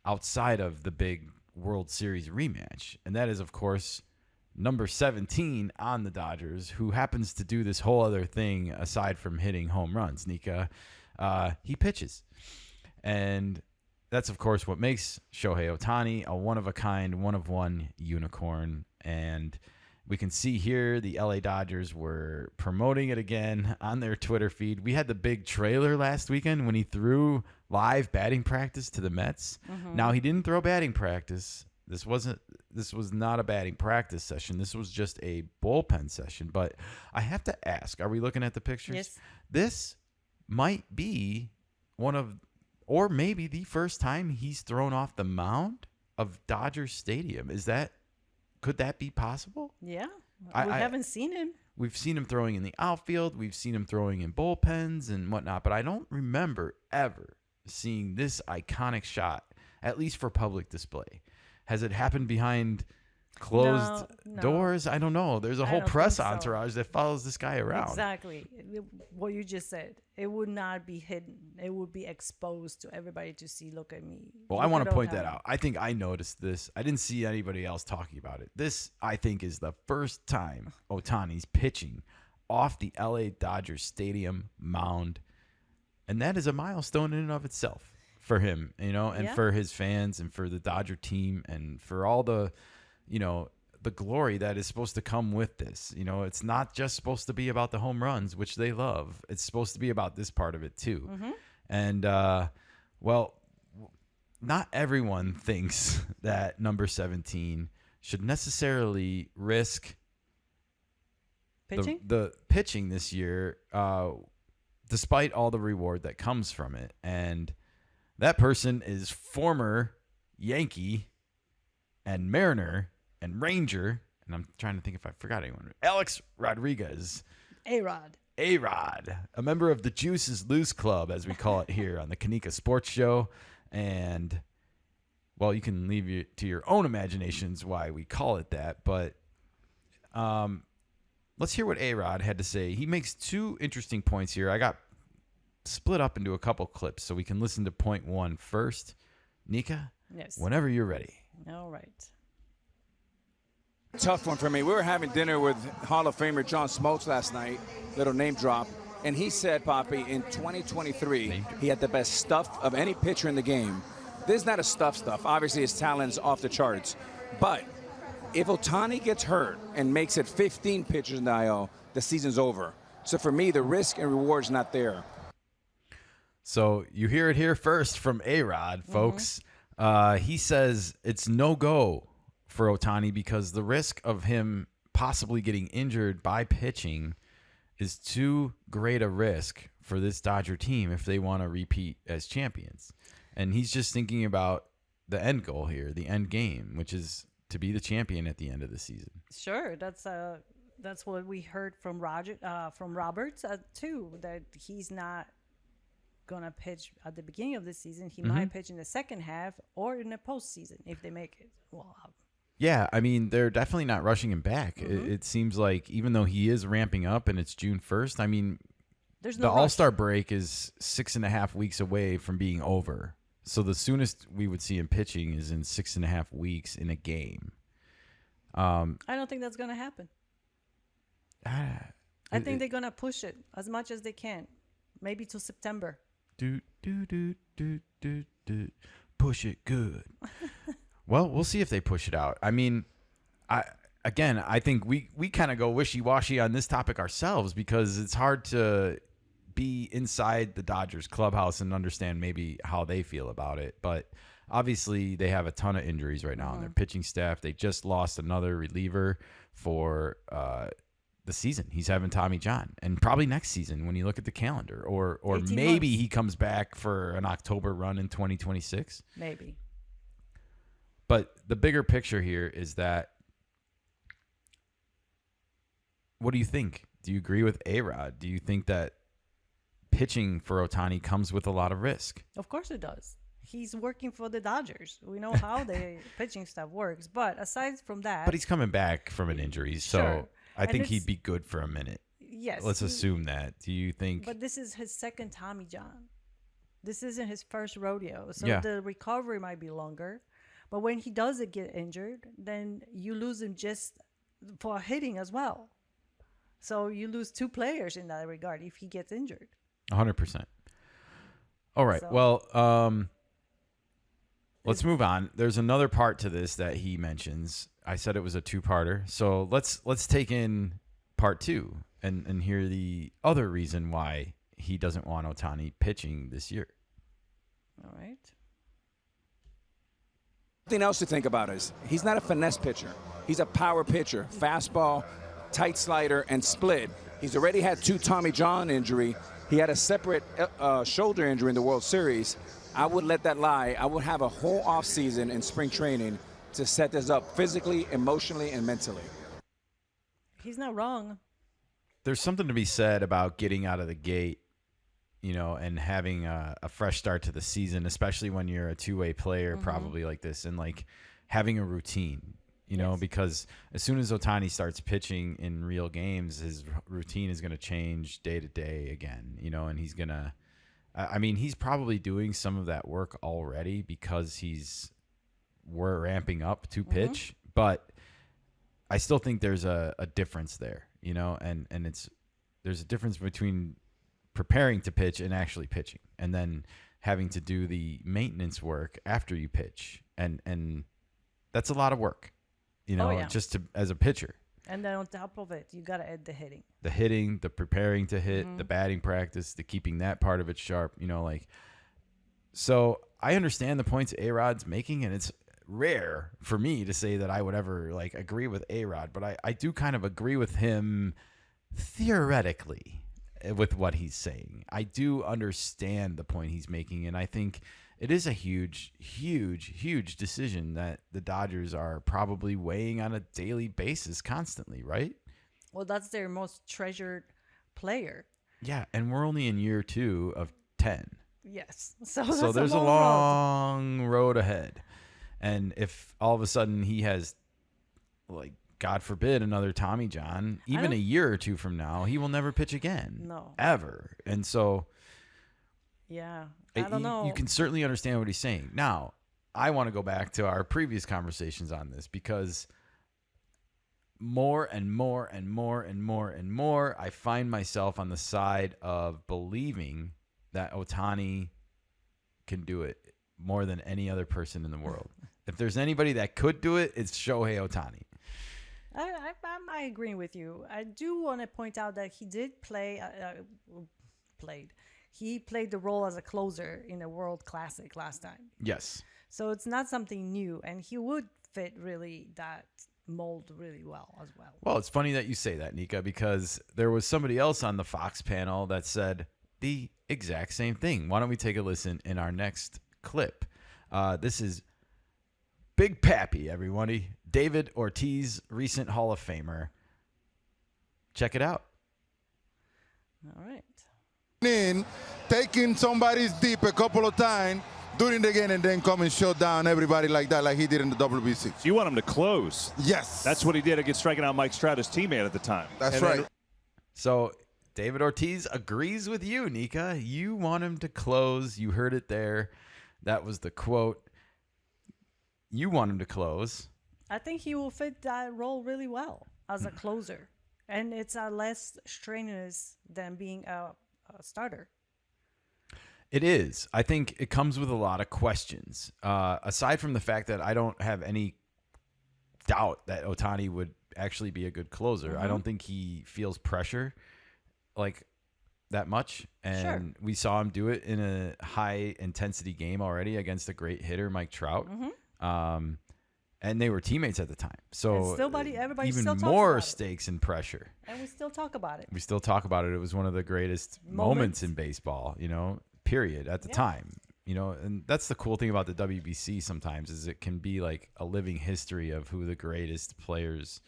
outside of the big World Series rematch. And that is, of course, number 17 on the Dodgers, who happens to do this whole other thing aside from hitting home runs, Nika. He pitches. And that's, of course, what makes Shohei Ohtani a one-of-a-kind, one-of-one unicorn. And we can see here the LA Dodgers were promoting it again on their Twitter feed. We had the big trailer last weekend when he threw live batting practice to the Mets. Now, he didn't throw batting practice. This was not a batting practice session. This was just a bullpen session. But I have to ask, are we looking at the pictures? Yes. This might be one of, or maybe the first time he's thrown off the mound of Dodger Stadium. Could that be possible? Yeah. We haven't seen him. We've seen him throwing in the outfield. We've seen him throwing in bullpens and whatnot. But I don't remember ever seeing this iconic shot, at least for public display. Has it happened behind closed doors? I don't know. There's a whole press entourage that follows this guy around. Exactly. What you just said. It would not be hidden. It would be exposed to everybody to see. Look at me. Well, I want to point that out. I think I noticed this. I didn't see anybody else talking about it. This, I think, is the first time Ohtani's pitching off the LA Dodgers Stadium mound. And that is a milestone in and of itself for him, and for his fans and for the Dodger team and for all the, the glory that is supposed to come with this. It's not just supposed to be about the home runs, which they love. It's supposed to be about this part of it too. And, well, not everyone thinks that number 17 should necessarily risk pitching? the pitching this year, despite all the reward that comes from it. And that person is former Yankee and Mariner and Ranger, and I'm trying to think if I forgot anyone. Alex Rodriguez. A-Rod. A-Rod, a member of the Juices Loose Club, as we call it here on the Kanika Sports Show. And, well, you can leave it to your own imaginations why we call it that. But let's hear what A-Rod had to say. He makes two interesting points here. I got split up into a couple clips, so we can listen to point one first. Nika? Yes. Whenever you're ready. All right. Tough one for me. We were having dinner with Hall of Famer John Smoltz last night, little name drop, and he said, Papi, in 2023, he had the best stuff of any pitcher in the game. This is not a stuff. Obviously, his talent's off the charts. But if Ohtani gets hurt and makes it 15 pitchers in the IL, the season's over. So for me, the risk and reward's not there. So you hear it here first from A-Rod, folks. He says it's no-go for Ohtani because the risk of him possibly getting injured by pitching is too great a risk for this Dodger team if they want to repeat as champions. And he's just thinking about the end goal here, the end game, which is to be the champion at the end of the season. Sure, that's what we heard from Roberts too, that he's not gonna pitch at the beginning of the season. He might pitch in the second half or in the postseason if they make it. Well, yeah, I mean, they're definitely not rushing him back. It seems like even though he is ramping up and it's June 1st, I mean, there's no the rush. All-Star break is 6.5 weeks away from being over. So the soonest we would see him pitching is in 6.5 weeks in a game. I don't think that's going to happen. I think they're going to push it as much as they can, maybe to September. Push it good. Well, we'll see if they push it out. I mean, I think we kind of go wishy-washy on this topic ourselves because it's hard to be inside the Dodgers clubhouse and understand maybe how they feel about it. But obviously they have a ton of injuries right now on their pitching staff. They just lost another reliever for the season. He's having Tommy John, and probably next season when you look at the calendar, or maybe he comes back for an October run in 2026. Maybe. But the bigger picture here is that, what do you think? Do you agree with A-Rod? Do you think that pitching for Ohtani comes with a lot of risk? Of course it does. He's working for the Dodgers. We know how the pitching stuff works. But aside from that... But he's coming back from an injury, so sure. I think he'd be good for a minute. Yes. Let's assume that. Do you think... But this is his second Tommy John. This isn't his first rodeo, so Yeah. the recovery might be longer. But when he does get injured, then you lose him just for hitting as well. So you lose 2 players in that regard if he gets injured. 100%. All right. So- Well, let's move on. There's another part to this that he mentions. I said it was a 2-parter. So let's take in part 2 and hear the other reason why he doesn't want Ohtani pitching this year. All right. Something else to think about is he's not a finesse pitcher. He's a power pitcher. Fastball, tight slider, and split. He's already had 2 Tommy John injury. He had a separate shoulder injury in the World Series. I would let that lie. I would have a whole offseason in spring training to set this up physically, emotionally, and mentally. He's not wrong. There's something to be said about getting out of the gate, and having a fresh start to the season, especially when you're a 2-way player, probably like this, and like having a routine, Yes. because as soon as Ohtani starts pitching in real games, his routine is going to change day to day again, and he's going to, he's probably doing some of that work already because we're ramping up to pitch, but I still think there's a difference there, and there's a difference between preparing to pitch and actually pitching, and then having to do the maintenance work after you pitch, and that's a lot of work, just as a pitcher. And then on top of it, you got to add the hitting. The hitting, the preparing to hit, the batting practice, the keeping that part of it sharp, so I understand the points A-Rod's making, and it's rare for me to say that I would ever agree with A-Rod, but I do kind of agree with him theoretically with what he's saying. I do understand the point he's making, and I think it is a huge, huge, huge decision that the Dodgers are probably weighing on a daily basis constantly, right? Well, that's their most treasured player. Yeah, and we're only in year 2 of 10. Yes. So There's a long road. long road ahead. And if all of a sudden he has, God forbid, another Tommy John, even a year or 2 from now, he will never pitch again. No. Ever. And so Yeah. I don't know. You can certainly understand what he's saying. Now, I want to go back to our previous conversations on this, because more and more and more and more and more, I find myself on the side of believing that Ohtani can do it more than any other person in the world. If there's anybody that could do it, it's Shohei Ohtani. I agree with you. I do want to point out that he did He played the role as a closer in a World Classic last time. Yes. So it's not something new, and he would fit really that mold really well as well. Well, it's funny that you say that, Nika, because there was somebody else on the Fox panel that said the exact same thing. Why don't we take a listen in our next clip? This is Big Papi, everybody. David Ortiz, recent Hall of Famer. Check it out. All right. In, taking somebody's deep a couple of times during the game, and then come and shut down everybody like that, like he did in the WBC. You want him to close. Yes. That's what he did against striking out Mike Stroud, his teammate at the time. That's right. So David Ortiz agrees with you, Nika. You want him to close. You heard it there. That was the quote. You want him to close. I think he will fit that role really well as a closer. And it's less strenuous than being a starter. It is. I think it comes with a lot of questions. Aside from the fact that I don't have any doubt that Ohtani would actually be a good closer. I don't think he feels pressure that much. And we saw him do it in a high intensity game already against a great hitter, Mike Trout. And they were teammates at the time. So everybody even still talks more about it. stakes and pressure. And we still talk about it. We still talk about it. It was one of the greatest moments in baseball, period, at the time. And that's the cool thing about the WBC sometimes, is it can be like a living history of who the greatest players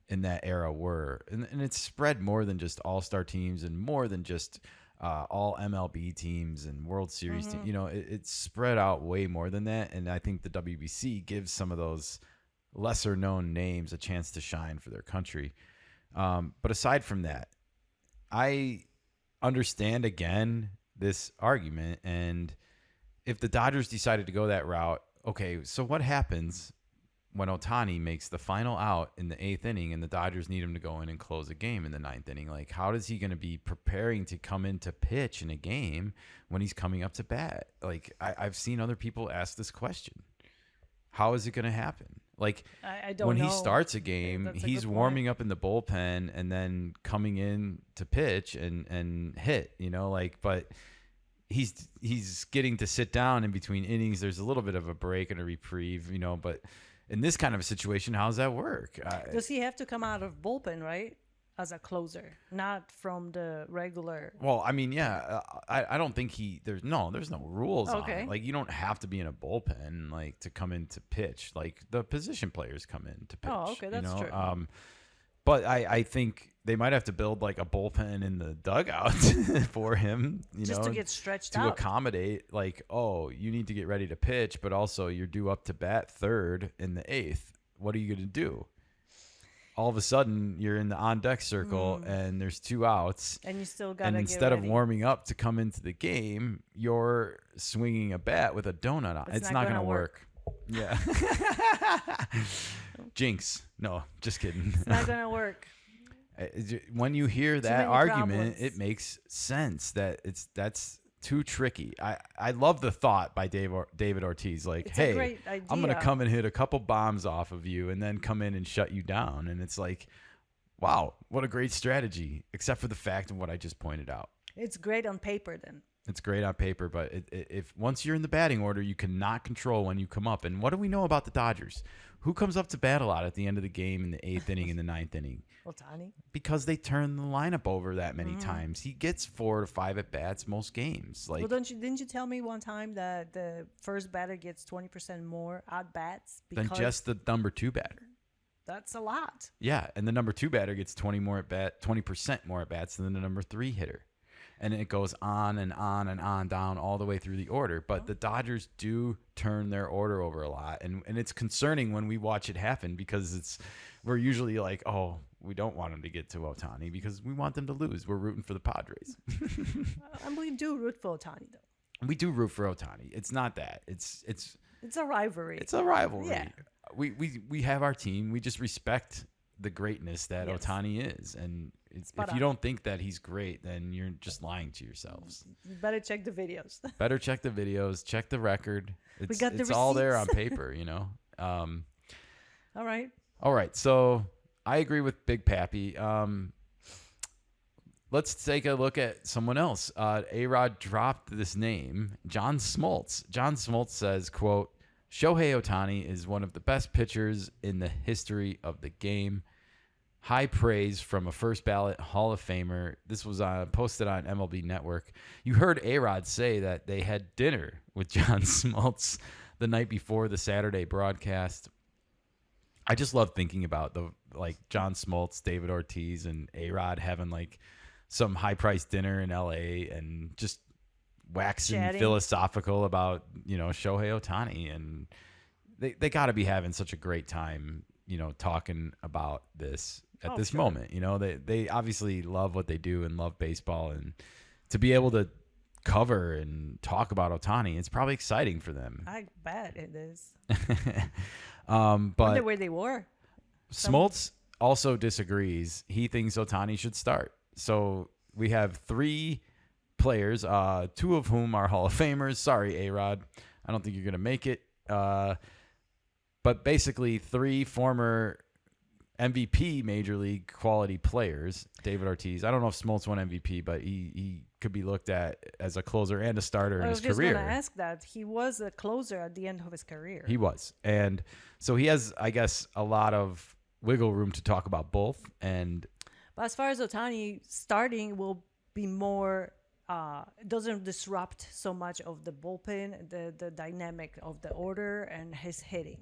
in that era were. And it's spread more than just all-star teams and more than just all MLB teams and World Series teams. It's spread out way more than that. And I think the WBC gives some of those lesser known names a chance to shine for their country. But aside from that, I understand again this argument. And if the Dodgers decided to go that route, okay, so what happens when Ohtani makes the final out in the 8th inning and the Dodgers need him to go in and close a game in the 9th inning? Like, how is he going to be preparing to come in to pitch in a game when he's coming up to bat? Like, I've seen other people ask this question. How is it going to happen? Like, I don't when know. he starts a game, That's a he's good warming up in the bullpen and then coming in to pitch and hit, like, but he's getting to sit down in between innings. There's a little bit of a break and a reprieve, but in this kind of a situation, how does that work? Does he have to come out of bullpen, right? As a closer, not from the regular. Well, I mean, yeah, I don't think there's no rules on Okay. it. Like, you don't have to be in a bullpen like to come in to pitch. Like, the position players come in to pitch. Oh, okay, that's true. But I think they might have to build like a bullpen in the dugout for him, Just to get stretched to out. accommodate, like, oh, you need to get ready to pitch, but also you're due up to bat 3rd in the 8th. What are you going to do? All of a sudden, you're in the on-deck circle, and there's 2 outs. And you still got to And get instead of ready. warming up to come into the game, you're swinging a bat with a donut on. It's not going to work. Yeah. Jinx. No, just kidding. It's not going to work. When you hear that many argument, problems. it makes sense that that's too tricky. I love the thought by David Ortiz, like, It's a hey, great I'm going to idea. come and hit a couple bombs off of you and then come in and shut you down. And it's like, wow, what a great strategy, except for the fact of what I just pointed out. It's great on paper then. It's great on paper, but if once you're in the batting order, you cannot control when you come up. And what do we know about the Dodgers? Who comes up to bat a lot at the end of the game in the 8th inning and the 9th inning? Ohtani. Because they turn the lineup over that many times. He gets 4 to 5 at bats most games. Like, Well, didn't you tell me one time that the first batter gets 20% more at bats? than just the number 2 batter. That's a lot. Yeah, and the number 2 batter gets 20% more at bats than the number 3 hitter. And it goes on and on and on down all the way through the order. But the Dodgers do turn their order over a lot. And it's concerning when we watch it happen because we're usually like, oh, we don't want him to get to Ohtani because we want them to lose. We're rooting for the Padres. And we do root for Ohtani, though. We do root for Ohtani. It's not that. It's It's a rivalry. a rivalry. Yeah. We have our team. We just respect the greatness that Yes. Ohtani is. And Spot if on. you don't think that he's great, then you're just lying to yourselves. You better check the videos. Better check the videos, check the record. It's, got the it's all there on receipts. paper, All right. All right, so I agree with Big Pappy. Let's take a look at someone else. A-Rod dropped this name, John Smoltz. John Smoltz says, quote, Shohei Ohtani is one of the best pitchers in the history of the game. High praise from a first ballot Hall of Famer. This was posted on MLB Network. You heard A-Rod say that they had dinner with John Smoltz the night before the Saturday broadcast. I just love thinking about John Smoltz, David Ortiz, and A-Rod having like some high-priced dinner in LA and just waxing Chatting. philosophical about, Shohei Ohtani. And they got to be having such a great time, talking about this at this sure. moment. They obviously love what they do and love baseball, and to be able to cover and talk about Ohtani, it's probably exciting for them. I bet it is. But Wonder where they were. Smoltz also disagrees. He thinks Ohtani should start. So we have 3 players, 2 of whom are Hall of Famers. Sorry, A-Rod. I don't think you're going to make it. But basically 3 former MVP Major League quality players. David Ortiz. I don't know if Smoltz won MVP, but he could be looked at as a closer and a starter in I his was just career. going to ask that. He was a closer at the end of his career. He was. And so he has, I guess, a lot of wiggle room to talk about both. And But as far as Ohtani, starting will be more, doesn't disrupt so much of the bullpen, the dynamic of the order and his hitting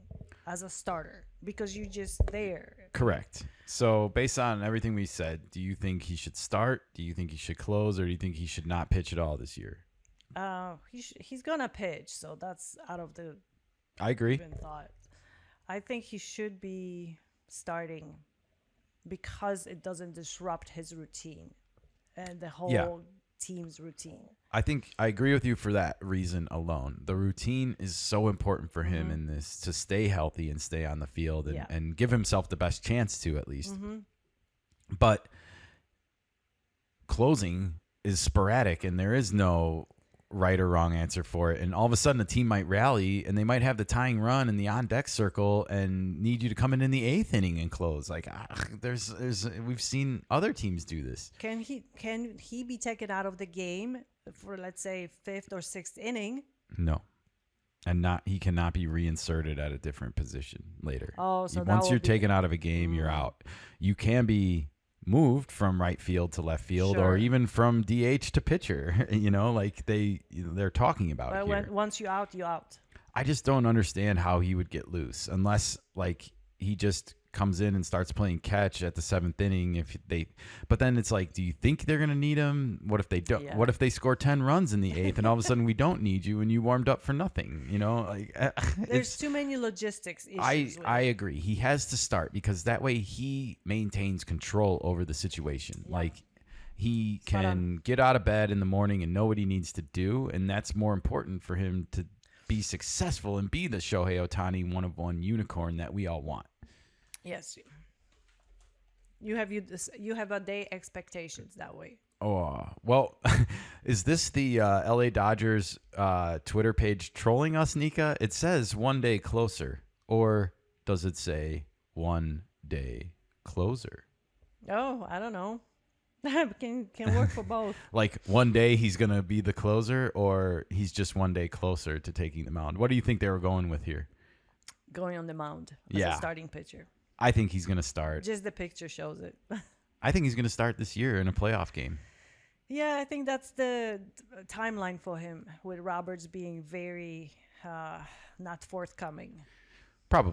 as a starter because you're just there. correct. So based on everything we said, do you think he should start? Do you think he should close? Or do you think he should not pitch at all this year? He's going to pitch, so that's out of the I agree. even thought. I think he should be starting because it doesn't disrupt his routine and the whole team's routine. I think I agree with you for that reason alone. The routine is so important for him in this to stay healthy and stay on the field and give himself the best chance to at least. But closing is sporadic and there is no right or wrong answer for it. And all of a sudden a team might rally and they might have the tying run in the on deck circle and need you to come in the 8th inning and close. Like we've seen other teams do this. Can he be taken out of the game for, let's say, 5th or 6th inning? No. And he cannot be reinserted at a different position later. Oh, so once you're taken out of a game, you're out. You can be moved from right field to left field, or even from DH to pitcher. Like they're talking about it here. Once you're out, you're out. I just don't understand how he would get loose unless like he just comes in and starts playing catch at the 7th inning. But then it's like, do you think they're gonna need him? What if they don't? Yeah. What if they score 10 runs in the 8th and all of a sudden we don't need you and you warmed up for nothing? There's too many logistics issues. I agree. He has to start because that way he maintains control over the situation. Yeah. Like he can get out of bed in the morning and know what he needs to do, and that's more important for him to be successful and be the Shohei Ohtani one-of-one unicorn that we all want. Yes. You have a day expectations that way. Oh, well, is this the LA Dodgers Twitter page trolling us, Nika? It says 1 day closer, or does it say 1 day closer? Oh, I don't know. can work for both. Like 1 day he's going to be the closer, or he's just 1 day closer to taking the mound? What do you think they were going with here? Going on the mound as a starting pitcher. I think he's going to start. Just the picture shows it. I think he's going to start this year in a playoff game. Yeah, I think that's the timeline for him, with Roberts being very not forthcoming. Probably.